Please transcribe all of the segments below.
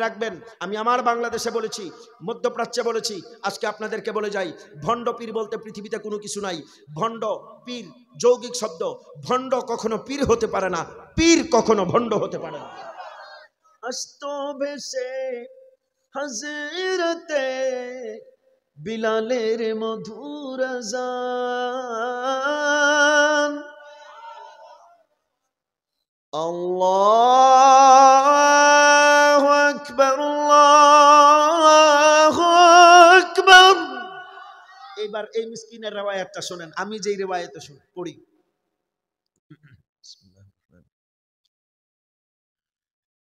রাখবেন, আমি আমার বাংলাদেশে বলেছি, মধ্যপ্রাচ্যে বলেছি, আজকে আপনাদেরকে বলে যাই, ভণ্ড পীর বলতে পৃথিবীতে কোনো কিছু নাই। ভণ্ড পীর যৌগিক শব্দ, ভণ্ড কখনো পীর হতে পারে না, পীর কখনো ভণ্ড হতে পারে না। আস্ত ভেসে হযরতে বিলালের মধুর আযান, আল্লাহু আকবার, আল্লাহু আকবার। এবার এই মিসকিনের রিওয়ায়াতটা শুনেন, আমি যেই রিওয়ায়াতে পড়ি।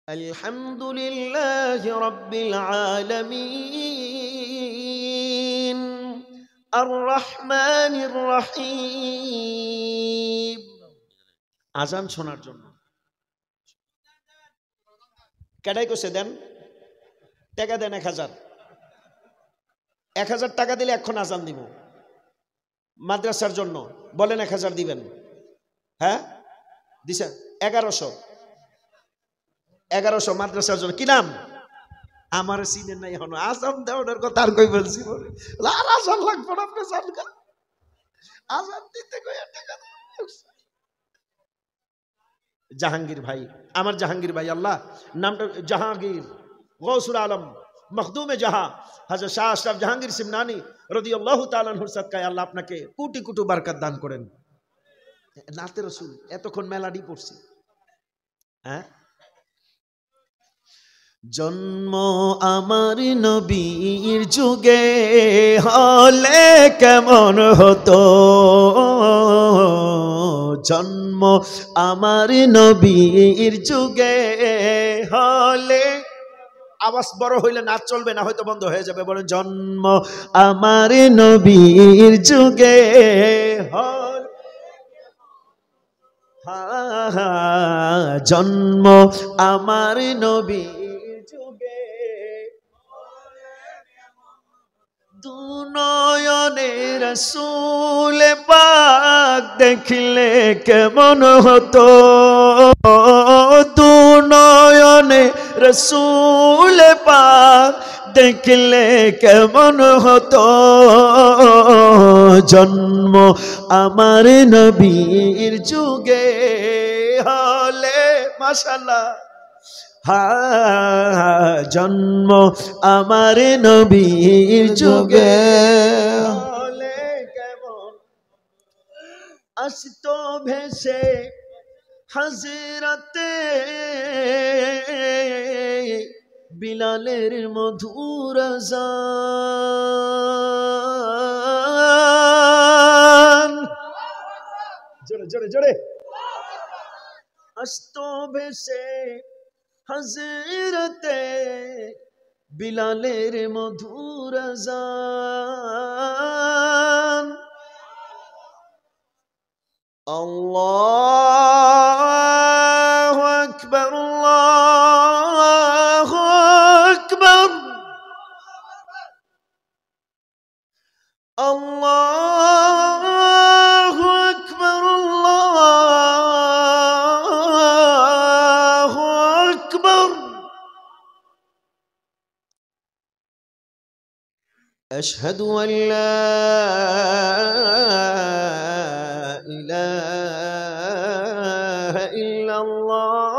আলহামদুলিল্লাহি রাব্বিল আলামিন আর রহমানির রহিম। আজান শোনার জন্য কেডাই কইছে দেন, টাকা দেন 1000, 1000 টাকা দিলে এখন আজান দিব মাদ্রাসার জন্য, বলেন 1000 দিবেন? হ্যাঁ দিছে 1100 মাদ্রাসার জন্য। কি নাম? আমার চিনেন নাই এখনো, আজান দেওয়ার কথা আর কই বলছি, আর আজান লাগবে না, আপনি জানকা আজান দিতে কইয়া টাকা। জাহাঙ্গীর ভাই, আমার জাহাঙ্গীর ভাই, আল্লাহ নামটা জাহাঙ্গীর গৌসুল আলম মখদুমে জাহাঁ হযরত শাহ আশরাফ জাহাঙ্গীর সিমনানি রাদিয়াল্লাহু তাআলা আনহুর সাদকায় আল্লাহ আপনাকে কোটি কোটি বরকত দান করেন। নাতে রাসূল এতক্ষণ মেলাডি পড়ছি। হ্যাঁ, জন্ম আমার নবীর যুগে হলে কেমন হতো, জন্ম আমার নবীর যুগে হলে, আওয়াজ বড় হইলে নাচ চলবে না, হয়তো বন্ধ হয়ে যাবে, বলেন জন্ম আমার নবীর যুগে হলে, জন্ম আমার নবীর যুগে, দুনয়নে রাসূল পাক দেখলে কেমন হতো, দুনয়নে রাসূল পাক দেখলে কেমন হতো, জন্ম আমার নবীর যুগে হলে, মাশাআল্লাহ, জন্ম আমার নবীর যুগে হলে কেমন আসতো ভেসে হযরতে বিলালের মধুর আযান, জোরে জোরে জোরে, আসতো ভেসে হযরতে বিলালের মধুর আযান, আল্লাহু আকবার, আল্লাহু আকবার, আল্লাহু আকবার, আল্লাহু আকবার। আশহাদু আল লা ইলাহা ইল্লাল্লাহ,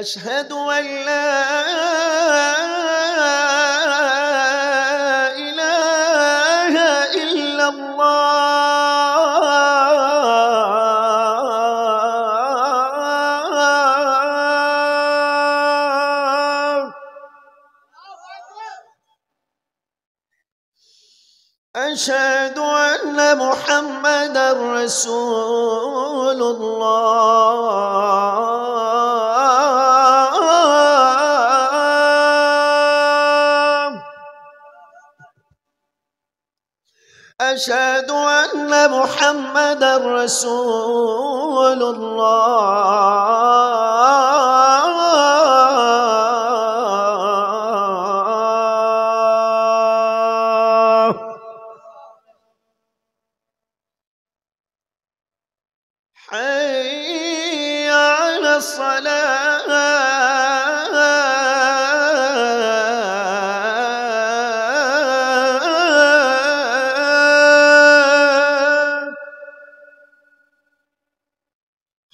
আশহাদু আল লা ইলাহা ইল্লাল্লাহ, আশহাদু আন্না মুহাম্মাদার রাসূলুল্লাহ, أشهد أن محمدا رسول الله.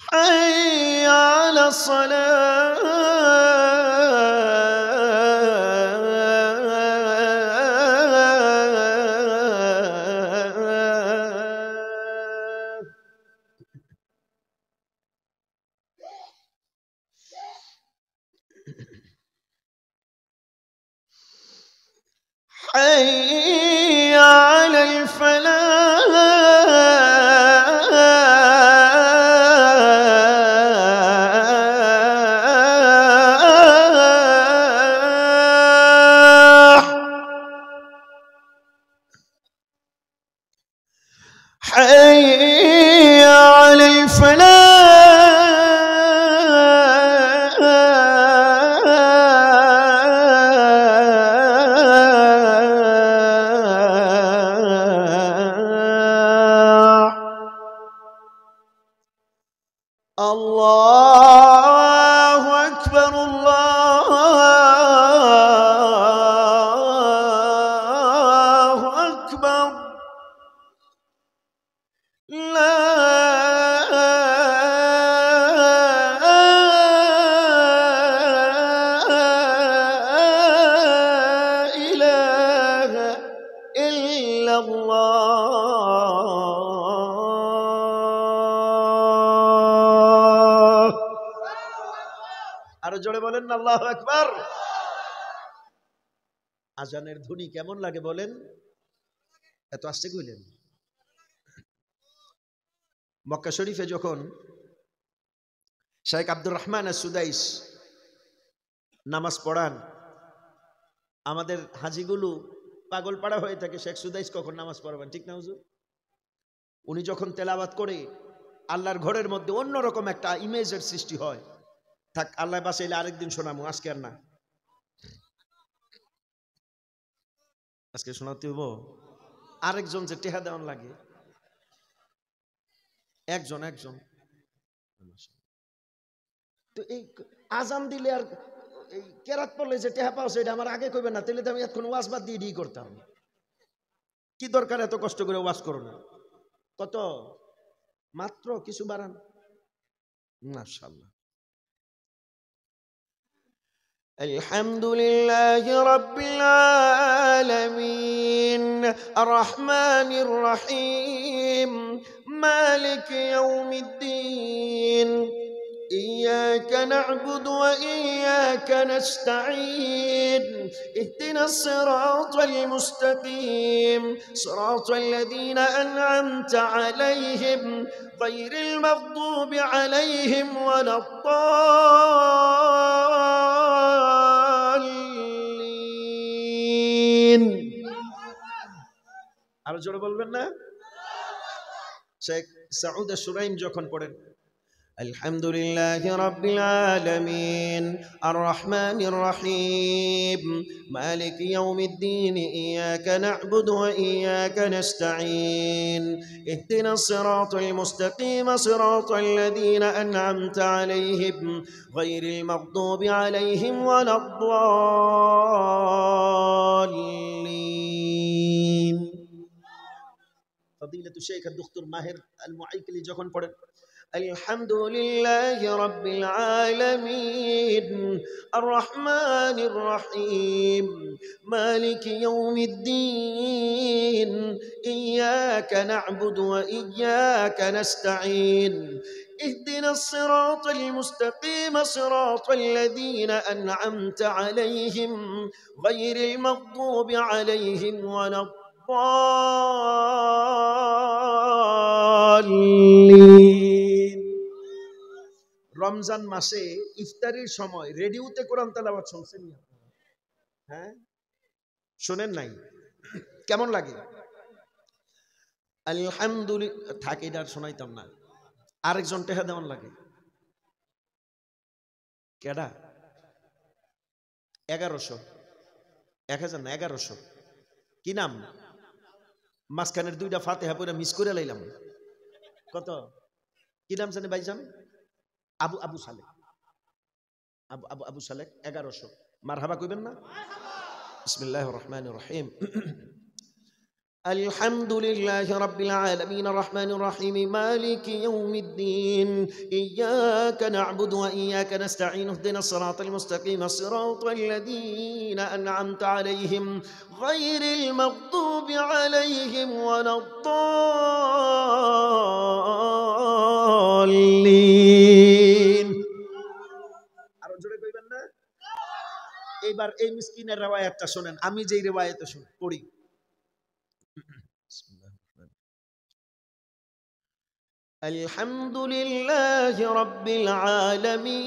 حي على الصلاة. حي على الفلاح. حي على الفلاح. الله أكبر الله أكبر. لا إله إلا الله. আরো জোরে বলেন না আল্লাহু আকবার। আজানের ধ্বনি কেমন লাগে বলেন? এত আস্তে কইলেন? মক্কা শরীফে যখন শেখ আব্দুর রহমান আস-সুদাইস নামাজ পড়ান, আমাদের হাজিগুলো পাগল পাড়া হয়ে থাকে, শেখ সুদাইস কখন নামাজ পড়াবেন, ঠিক না হুজুর? উনি যখন তেলাওয়াত করে আল্লাহর ঘরের মধ্যে অন্যরকম একটা ইমেজের সৃষ্টি হয়। থাক, আল্লাহ বাঁচাইলে আরেকদিন শোনামু, আজকে আর না। আজকে শোনাতে হইব। আরেকজন যে টেহা দেওয়ান লাগে, একজন একজন। তো এই আজান দিলে আর এই কেরাত পড়লে যে টেহা পাওয়া এটা আমার আগে কইবে না, তাহলে তো আমি এখন ওয়াজ বাদ দিয়ে করতাম। কি দরকার এত কষ্ট করে ওয়াজ করো না? কত মাত্র কিছু বাড়ান। মাশাআল্লাহ। আলহামদুলিল্লাহি রাব্বিল আলামিন আর রহমানির রহিম মালিক ইয়াউমিদ্দিন إياك نعبد وإياك نستعين اهدنا الصراط المستقيم صراط الذين أنعمت عليهم غير المغضوب عليهم ولا الضالين. আর জোরে বলবেন না? শেখ সাউদ আশ-শুরাইম যখন পড়েন الحمد لله رب العالمين الرحمن الرحيم مالك يوم الدين إياك نعبد وإياك نستعين اهدنا الصراط المستقيم صراط الذين أنعمت عليهم غير المغضوب عليهم ولا الضالين. فضيلة الشيخ الدكتور ماهر المعيكلي যখন পড়েন الحمد لله رب العالمين الرحمن الرحيم مالك يوم الدين إياك نعبد وإياك نستعين اهدنا الصراط المستقيم صراط الذين أنعمت عليهم غير المغضوب عليهم ولا الضالين. রমজান মাসে ইফতারির সময় রেডিওতে কোরআন তেলাওয়াত শুনছেন না? হ্যাঁ, শোনেন নাই? কেমন লাগে? আলহামদুলিল্লাহ থাকে, এটা শোনাইতাম না। আরেকজন টেহা দেওয়ান লাগে কেডা? 1100 1000 না 1100। কি নাম? মাঝখানের দুইটা ফাতিহা পড়ে মিস করে লাইলাম। কত? কি নাম জানে ভাইজান? আবু সালে। আবু আবু আবু সালেক 1100 মারহাবা কইবেন না? বিসমিল্লাহির রহমানির রহিম। الحمد لله رب العالمين الرحمن الرحيم مالك يوم الدين إياك نعبد وإياك نستعين اهدنا الصراط المستقيم صراط الذين أنعمت عليهم غير المغضوب عليهم ولا الضالين আরো জোরে কইবেন না? এবার এই মিসকিনের রিওয়ায়াতটা শুনেন, আমি যেই রিওয়ায়াতে পড়ি। الحمد لله رب العالمين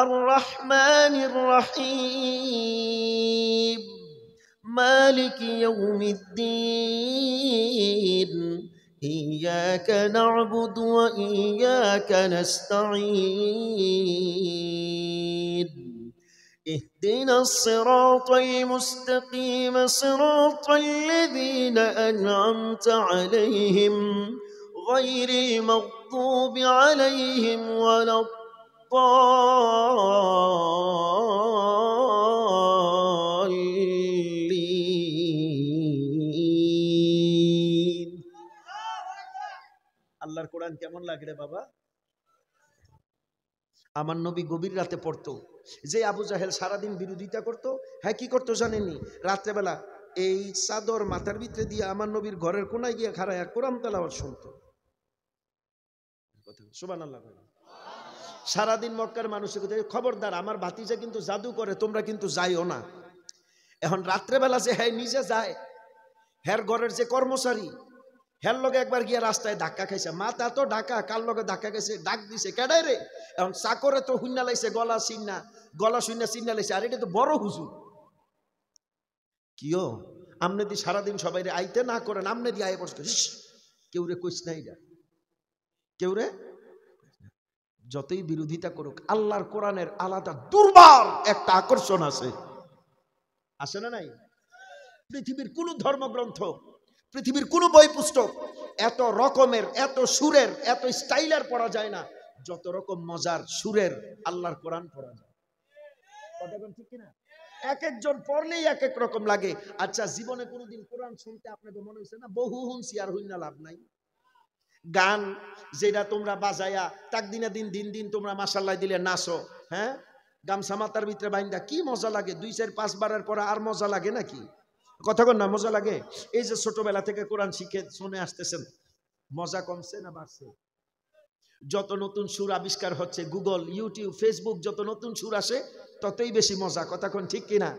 الرحمن الرحيم مالك يوم الدين إياك نعبد وإياك نستعين اهدنا الصراط المستقيم صراط الذين أنعمت عليهم غير المغضوب عليهم ولا الضالين আল্লাহর কোরআন কেমন লাগে রে বাবা? আমার নবী গভীর রাতে পড়তো। যে আবু জাহেল সারাদিন বিরোধিতা করতো, হ্যাঁ কি করতো জানেননি? রাত্রেবেলা এই চাদর মাথার ভিতরে দিয়ে আমার নবীর ঘরের কোনায় গিয়ে খাড়ায় কোরআন তেলাওয়াত শুনতো। সুবহানাল্লাহ। সারাদিন মক্কার মানুষের খবরদার, আমার ভাতিজা কিন্তু জাদু করে, তোমরা কিন্তু যাইও না। এখন রাত্রেবেলা যে হ্যাঁ নিজে যায়, হ্যার ঘরের যে কর্মচারী, হের লগে একবার গিয়া রাস্তায় ধাক্কা খাইছে, মাথা তো ঢাকা, কার লগে ধাক্কা খাইছে, ডাক দিছে কেডাই রে? এখন চাকরে তো হুন্না লাইছে, গলা শুন্না চিন্না লাইছে, আর এটা তো বড় হুজুর। কিও আমনে দি সারাদিন সবাই রে আইতে না করেন, আমনে দি আয় বসতো, কেউ রে কইস নাই, কেউ রে যতই বিরোধিতা করুক, আল্লাহর কোরআনের আলাদা দুর্বার একটা আকর্ষণ আছে, আছে না নাই? পৃথিবীর কোন ধর্মগ্রন্থ, পৃথিবীর কোন বই পুস্তক এত রকমের, এত সুরের, এত স্টাইলের পড়া যায় না যত রকম মজার সুরের আল্লাহর কোরআন পড়া যায়। কথা বলেন ঠিক কিনা? এক একজন পড়লেই এক এক রকম লাগে। আচ্ছা, জীবনে কোনোদিন কোরআন শুনতে আপনাদের মনে হয়েছে না বহু হুনছি আর হইনা লাভ নাই? গান যেটা তোমরা বাজায়া তাক দিনে দিন দিন দিন তোমরা মাশাআল্লাহ দিলে নাচো, হ্যাঁ গামছা মাথার ভিতরে বাইন্দা কি মজা লাগে, 2-4-5 বারের পরে আর মজা লাগে নাকি? কথা কন না, মজা লাগে? এই যে ছোটবেলা থেকে কোরআন শিখে শুনে আসতেছেন, মজা কমছে না বাড়ছে? যত নতুন সুর আবিষ্কার হচ্ছে, গুগল, ইউটিউব, ফেসবুক, যত নতুন সুর আসে ততই বেশি মজা। কথা কোন ঠিক কিনা?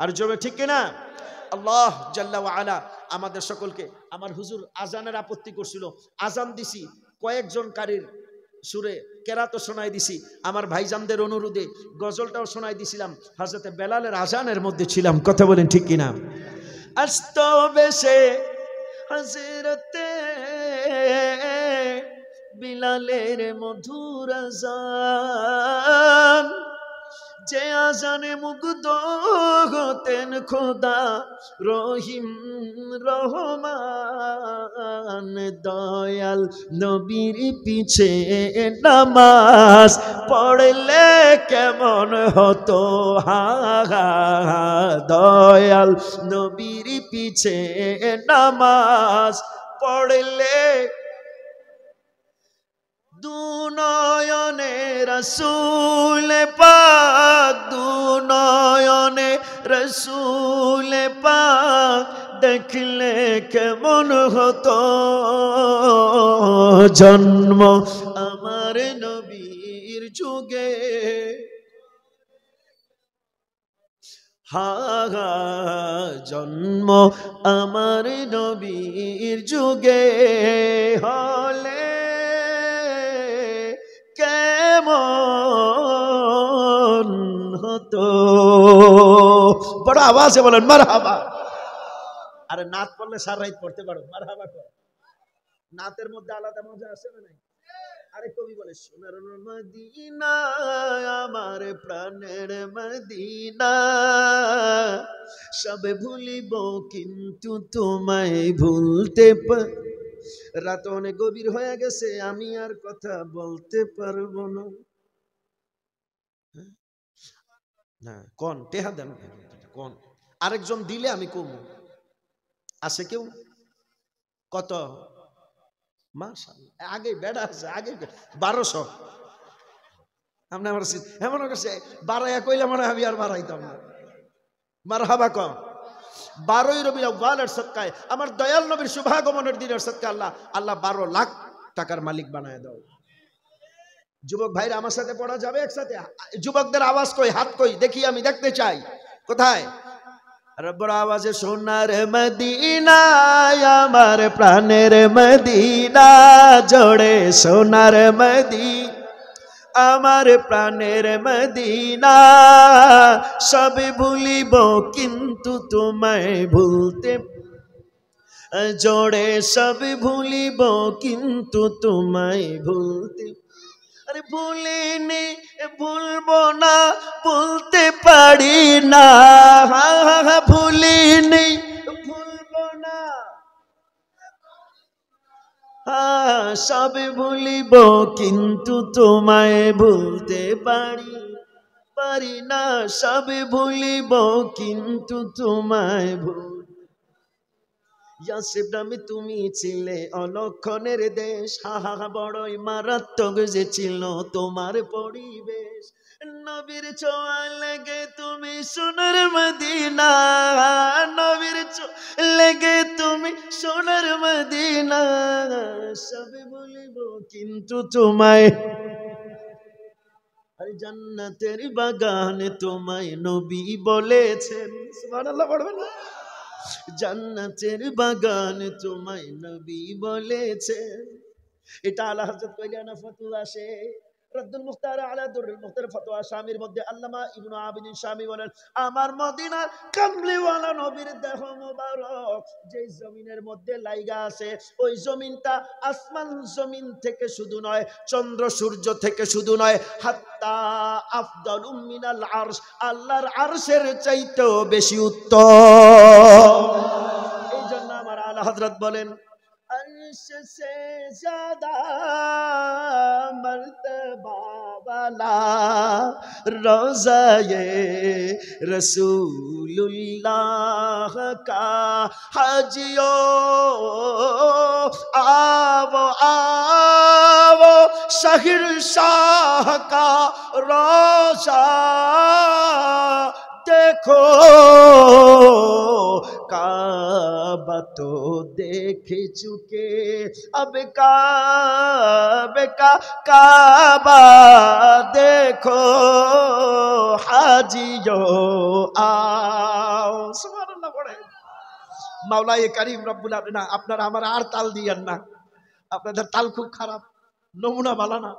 আর জোরে ঠিক কিনা? আল্লাহ জাল্লা ওয়া আলা আমাদের সকলকে, আমার হুজুর আজানের আপত্তি করছিল, আজান দিছি কয়েকজন কারীর সুরে, কেরাতও শোনাই দিছি, আমার ভাইজানদের অনুরোধে গজলটাও শোনাই দিছিলাম, হযরতে বেলালের আজানের মধ্যে ছিলাম। কথা বলেন ঠিক কিনা? আস্তবেশে হযরতে বিলালের মধুর আজান, যে আজানে মুগ্ধ হতেন খোদা রহিম রহমান, দয়াল নবীর পিছে নামাজ পড়লে কেমন হতো, হা দয়াল নবীর পিছে নামাজ পড়লে দুনয়নে রসুল পাক, দুনয়নে রসুল পাক দেখলে কেমন হতো, জন্ম আমার নবীর যুগে, হা জন্ম আমার নবীর যুগে হলে কেমন হতো। বড় আওয়াজে বলেন মারহাবা। আরে নাত পড়লে সারা রাত পড়তে পারো, মারহাবা কর। নাতের মধ্যে আলাদা মজা আছে না নাই? আরে কবি বলে, সোনার মদিনা আমার প্রাণের মদিনা, সব ভুলিব কিন্তু তোমায় ভুলতে রাত অনেক গভীর হয়ে গেছে, আমি আর কথা বলতে পারবো না। না কোন টেহা দেন কোন, আরেকজন দিলে আমি কমু। আছে কেউ? কত? মাশাআল্লাহ, আগে বেড়া আছে, আগে 1200। আপনি আমার এমন কাছে বাড়াইয়া কইলে মানে আমি আর বাড়াইতাম না। মারহাবা কম। 12ই রবিউল আউয়ালের সদকায়, আমার দয়াল নবীর শুভাগমনের দিনের সদকায় আল্লাহ 12 লাখ টাকার মালিক বানায় দাও। যুবক ভাইরা আমার সাথে পড়া যাবে একসাথে? যুবকদের আওয়াজ কই, হাত কই দেখি, আমি দেখতে চাই। কোথায়? রব্বুর আওয়াজে সোনার মদিনা, আমার প্রাণের মদিনা, জোড়ে সোনার মদিনা, আমার প্রাণের মদিনা, সব ভুলিব কিন্তু তোমায় ভুলতে, জোড়ে সব ভুলিব কিন্তু তোমায় ভুলতে, আরে ভুলিনি ভুলবো না, ভুলতে পারি না, ভুলিনি ভুলবো না, সব ভুলিব কিন্তু তোমায় ভুলতে পারি না, সব ভুলিব কিন্তু তোমায় ইয়াসিফ তুমি ছিলে অলক্ষণের দেশ, বড়ই মারাত্মক যে ছিল তোমার পরিবেশ, নবীর ছোঁয়া লেগে তুমি সোনার মদিনা, নবীর ছোঁয়া লেগে তুমি সোনার মদিনা, সবে বলিব কিন্তু তোমায়, আরে জান্নাতের বাগানে তোমায় নবী বলেছেন, সুবহানাল্লাহ পড়বেন না? জান্নাতের বাগান তোমায় নবী বলেছেন। এটা আলা হযরত কইলানা ফতোয়া সে রদ্দুল মুখতার আলা দুরুল মুখতার ফতোয়া শামির মধ্যে আল্লামা ইবনে আবিদিন শামি বলেন, আমার মদিনার কামলিওয়ালা নবীর দেহ মোবারক যে জমিনের মধ্যে লাইগা আছে, ওই জমিনটা আসমান জমিন থেকে শুধু নয়, চন্দ্র সূর্য থেকে শুধু নয়, হাত্তা আফদালুম মিনাল আরশ, আল্লাহর আরশের চাইতেও বেশি উত্তম। এই জন্য আমার আলা হযরত বলেন, अर्श से ज्यादा मर्तबा वाला रोज़ा-ए रसूलुल्लाह का हाजियो, आवो आवो शहर शाह का रोज़ा देखो, काबा तो देख चुके अब काबे का काबा देखो, हाजियो आओ। सुबहानाल्लाह পড়ে। মাওলায়ে কারীম রব্বুল আলামিন, আপনারা আমার আর তাল দিয়েন না, আপনাদের তাল খুব খারাপ, নমুনা ভালো না,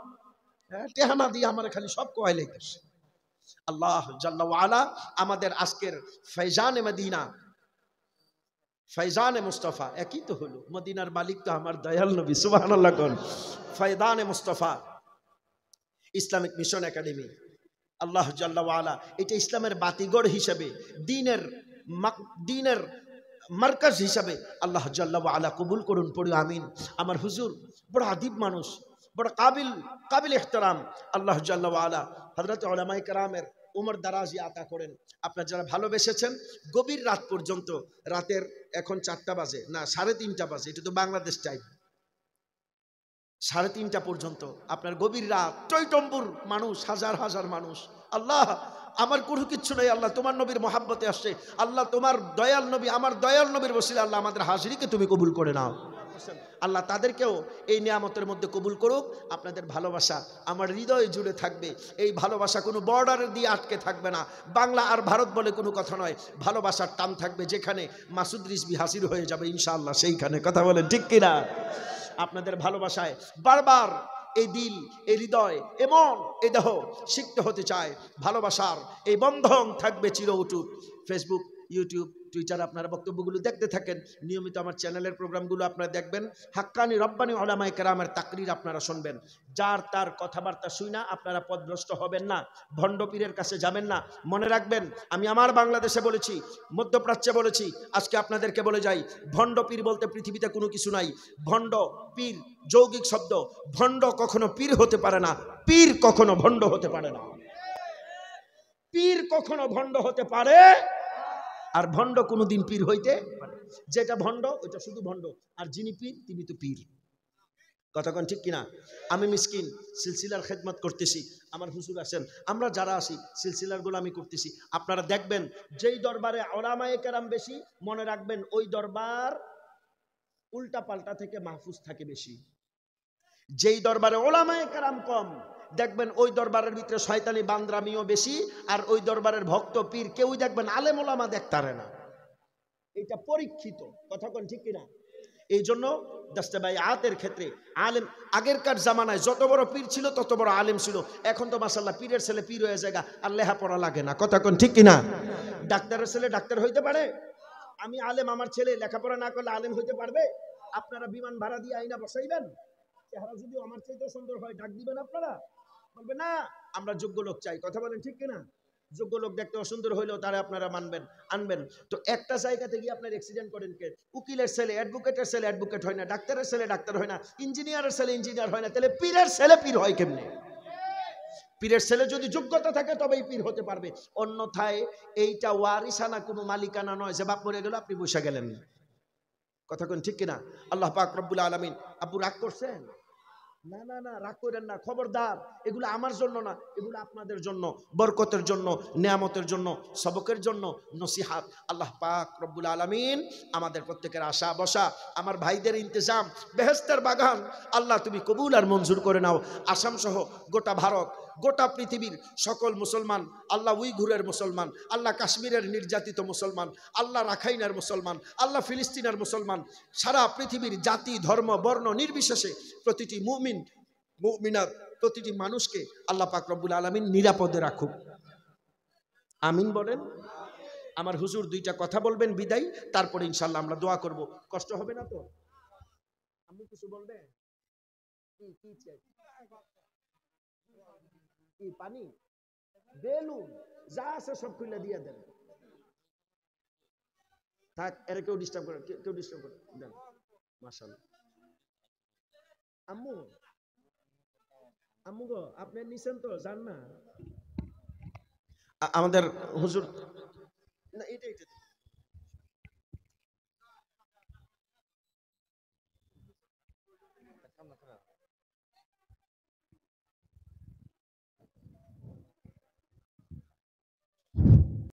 টেহানা দিয়ে আমার খালি সব কোয়াই লেগেছে। আল্লাহ জাল্লা ওয়া আলা আমাদের আজকের ফয়জানে মদিনা, ফয়জানে মুস্তাফা একই তো হলো, মদিনার মালিক তো আমার দয়াল নবী, সুবহানাল্লাহ কোন। ফয়দানে মুস্তাফা ইসলামিক মিশন একাডেমি, আল্লাহ জাল্লা ওয়া আলা এটা ইসলামের বাতিগড় হিসেবে, দ্বীনের মার্কাজ হিসাবে আল্লাহ জাল্লা ওয়া আলা কবুল করুন, পড়ি আমিন। আমার হুজুর বড় আদিব মানুষ, বড় কাবিল ইহতিরাম, আল্লাহ জাল্লা ওয়া আলা হযরত উলামায়ে কেরামের উমর দারাজি আতা করেন। আপনারা যারা ভালোবেসেছেন গভীর রাত পর্যন্ত, রাতের এখন 4টা বাজে না 3:30 বাজে, এটা তো বাংলাদেশ টাইম, 3:30 পর্যন্ত আপনার গভীর রাত, টইটম্বুর মানুষ, হাজার হাজার মানুষ। আল্লাহ আমার কোনো কিচ্ছু নেই, আল্লাহ তোমার নবীর মহাব্বতে আসছে, আল্লাহ তোমার দয়াল নবী, আমার দয়াল নবীর ওসিলা আল্লাহ আমাদের হাজিরিকে তুমি কবুল করে নাও। আল্লাহ তাদেরকেও এই নিয়ামতের মধ্যে কবুল করুক। আপনাদের ভালোবাসা আমার হৃদয়ে জুড়ে থাকবে, এই ভালোবাসা কোনো বর্ডার দিয়ে আটকে থাকবে না, বাংলা আর ভারত বলে কোনো কথা নয়, ভালোবাসার টান থাকবে, যেখানে মাসুদ রিজভী হাজির হয়ে যাবে ইনশাআল্লাহ সেইখানে, কথা বলেন ঠিক কিনা? আপনাদের ভালোবাসায় বারবার এই দিল, এই হৃদয়, এমন এই দেহ সিক্ত হতে চায়, ভালোবাসার এই বন্ধন থাকবে চির অটুট। ফেসবুক, ইউটিউব, টুইটারে আপনারা বক্তব্যগুলো দেখতে থাকেন, নিয়মিত আমার চ্যানেলের প্রোগ্রামগুলো আপনারা দেখবেন, হাক্কানি রব্বানি উলামায়ে কেরামের তাকরির আপনারা শুনবেন। যার তার কথাবার্তা শুই না আপনারা পথভ্রষ্ট হবেন না, ভণ্ড পীরের কাছে যাবেন না। মনে রাখবেন, আমি আমার বাংলাদেশে বলেছি, মধ্যপ্রাচ্যে বলেছি, আজকে আপনাদেরকে বলে যাই, ভণ্ড পীর বলতে পৃথিবীতে কোনো কিছু নাই। ভণ্ড পীর যৌগিক শব্দ, ভণ্ড কখনো পীর হতে পারে না, পীর কখনো ভণ্ড হতে পারে না। পীর কখনো ভণ্ড হতে পারে, আর ভণ্ড কোনোদিন পীর হইতে পারে। যেটা ভণ্ড ওইটা শুধু ভণ্ড, আর যিনি পীর তিনি তো পীর। কথাক্ষণ ঠিক কিনা? আমি মিসকিন সিলসিলার খেদমত করতেছি, আমার হুজুর আছেন, আমরা যারা আছি সিলসিলার গোলামি করতেছি। আপনারা দেখবেন যেই দরবারে উলামায়ে কেরাম বেশি, মনে রাখবেন ওই দরবার উল্টা পাল্টা থেকে মাহফুজ থাকে বেশি। যেই দরবারে উলামায়ে কেরাম কম, দেখবেন ওই দরবারের ভিতরে শয়তানি বান্দরামিও বেশি, আর ওই দরবারের ভক্ত পীর কেউই দেখবেন আলেম ওলামা দেখতারে না। এটা পরীক্ষিত। কথাক্ষণ ঠিক কিনা? এই জন্য দাস্তাবাইআতের ক্ষেত্রে আলেম, আগেরকার জামানায় যত বড় পীর ছিল তত বড় আলেম ছিল। এখন তো মাশাআল্লাহ পীরের ছেলে পীর হয়ে যায় আর লেখাপড়া লাগে না। কথাক্ষণ ঠিক কিনা? ডাক্তারের ছেলে ডাক্তার হইতে পারে। আমি আলেম, আমার ছেলে লেখাপড়া না করলে আলেম হইতে পারবে? আপনারা বিমান ভাড়া দিয়ে আইনা বসাইবেন, চেহারা যদি আমার চাইতে সুন্দর হয় ডাক দিবেন আপনারা? বলবে না, আমরা যোগ্য লোক চাই। কথা বলেন ঠিক কিনা? যোগ্য লোক দেখতে অসুন্দর হইলেও তারা আপনারা মানবেন, আনবেন। তো একটা জায়গাতে গিয়ে আপনার অ্যাক্সিডেন্ট করেন কে? উকিলের ছেলে অ্যাডভোকেটের ছেলে অ্যাডভোকেট হয় না, ডাক্তারের ছেলে ডাক্তার হয় না, ইঞ্জিনিয়ারের ছেলে ইঞ্জিনিয়ার হয় না, তাহলে পীরের ছেলে পীর হয় কেমনে? পীরের ছেলে যদি যোগ্যতা থাকে তবেই পীর হতে পারবে, অন্যথায় এইটা ওয়ারিসানা কোনো মালিকানা নয় যে বাপ মরে গেল আপনি বসে গেলেন। কথা কোন ঠিক কিনা? আল্লাহ পাক রব্বুল আলামিন, আপু রাগ করছেন? না না না, রাগ করেন না, খবরদার। এগুলো আমার জন্য না, এগুলো আপনাদের জন্য, বরকতের জন্য, নিয়ামতের জন্য, সবকের জন্য, নসিহাত। আল্লাহ পাক রব্বুল আলামিন আমাদের প্রত্যেকের আশা বসা, আমার ভাইদের ইন্তজাম, বেহেশতের বাগান আল্লাহ তুমি কবুল আর মঞ্জুর করে নাও। আসাম সহ গোটা ভারত, গোটা পৃথিবীর সকল মুসলমান, আল্লাহ উইঘুরের মুসলমান, আল্লাহ কাশ্মীরের নির্যাতিত মুসলমান, আল্লাহ রাখাইনের মুসলমান, আল্লাহ ফিলিস্তিনের মুসলমান, সারা পৃথিবীর জাতি ধর্ম বর্ণ নির্বিশেষে প্রতিটি মুমিন মুমিনাত, প্রতিটি মানুষকে আল্লাহ পাক রব্বুল আলামিন নিরাপদে রাখুক। আমিন বলেন। আমার হুজুর দুইটা কথা বলবেন বিদায়, তারপরে ইনশাআল্লাহ আমরা দোয়া করব। কষ্ট হবে না তো? আমি কিছু বলবে? কি চাই? কি পানি, বেলুন যা আছে সব খুলে দিয়ে দেন। থাক, এরা কেউ ডিস্টার্ব করে, কেউ ডিস্টার্ব করে দেন। মাশাআল্লাহ। আম্মু, আম্মু গো, আপনি নিছেন তো, জান না? আমাদের হুজুর না, এটা